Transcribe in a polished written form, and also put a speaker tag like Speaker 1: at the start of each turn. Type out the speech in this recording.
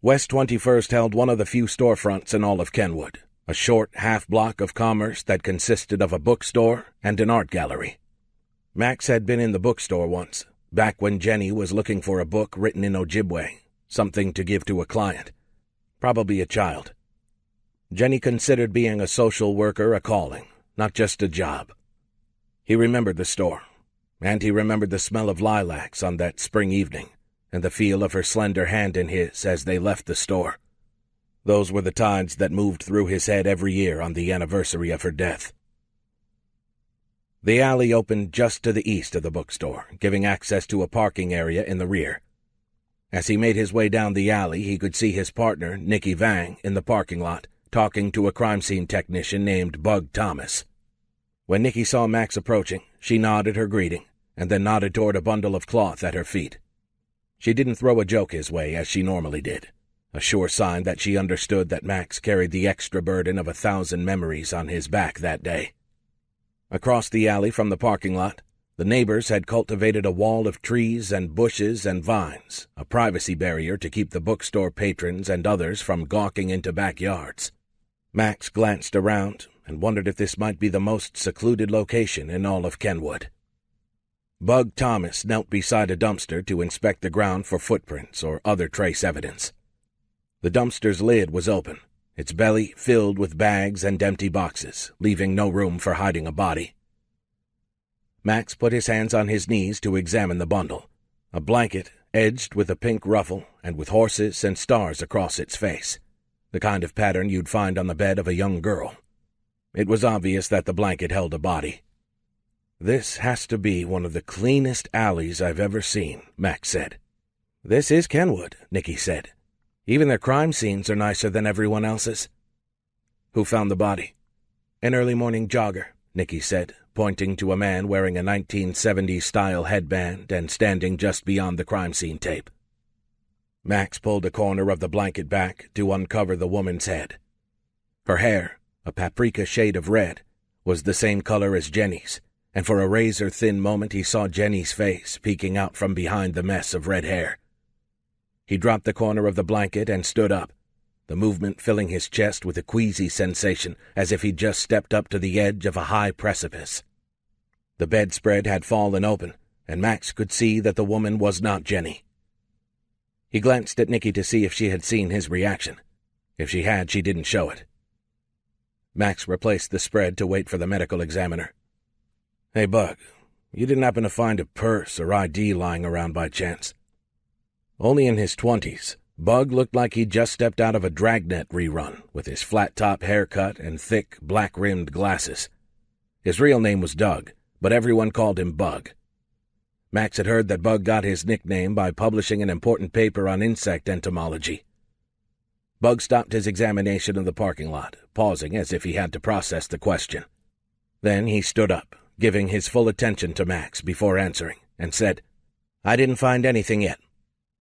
Speaker 1: West 21st held one of the few storefronts in all of Kenwood, a short half-block of commerce that consisted of a bookstore and an art gallery. Max had been in the bookstore once, back when Jenny was looking for a book written in Ojibwe, something to give to a client, probably a child. Jenny considered being a social worker a calling, not just a job. He remembered the store, and he remembered the smell of lilacs on that spring evening, and the feel of her slender hand in his as they left the store. Those were the tides that moved through his head every year on the anniversary of her death. The alley opened just to the east of the bookstore, giving access to a parking area in the rear. As he made his way down the alley, he could see his partner, Nicky Vang, in the parking lot, talking to a crime scene technician named Bug Thomas. When Nicky saw Max approaching, she nodded her greeting, and then nodded toward a bundle of cloth at her feet. She didn't throw a joke his way as she normally did, a sure sign that she understood that Max carried the extra burden of 1,000 memories on his back that day. Across the alley from the parking lot, the neighbors had cultivated a wall of trees and bushes and vines, a privacy barrier to keep the bookstore patrons and others from gawking into backyards. Max glanced around and wondered if this might be the most secluded location in all of Kenwood. Bug Thomas knelt beside a dumpster to inspect the ground for footprints or other trace evidence. The dumpster's lid was open, its belly filled with bags and empty boxes, leaving no room for hiding a body. Max put his hands on his knees to examine the bundle, a blanket edged with a pink ruffle and with horses and stars across its face, the kind of pattern you'd find on the bed of a young girl. It was obvious that the blanket held a body. "This has to be one of the cleanest alleys I've ever seen," Max said. "This is Kenwood," Nicky said. "Even their crime scenes are nicer than everyone else's." "Who found the body?" "An early morning jogger," Nicky said, pointing to a man wearing a 1970s-style headband and standing just beyond the crime scene tape. Max pulled a corner of the blanket back to uncover the woman's head. Her hair, a paprika shade of red, was the same color as Jenny's, and for a razor-thin moment he saw Jenny's face peeking out from behind the mess of red hair. He dropped the corner of the blanket and stood up, the movement filling his chest with a queasy sensation as if he'd just stepped up to the edge of a high precipice. The bedspread had fallen open, and Max could see that the woman was not Jenny. He glanced at Nicky to see if she had seen his reaction. If she had, she didn't show it. Max replaced the spread to wait for the medical examiner. "Hey, Bug, you didn't happen to find a purse or ID lying around by chance?" Only in his 20s, Bug looked like he'd just stepped out of a Dragnet rerun with his flat-top haircut and thick, black-rimmed glasses. His real name was Doug, but everyone called him Bug. Max had heard that Bug got his nickname by publishing an important paper on insect entomology. Bug stopped his examination of the parking lot, pausing as if he had to process the question. Then he stood up, giving his full attention to Max before answering, and said, "I didn't find anything yet.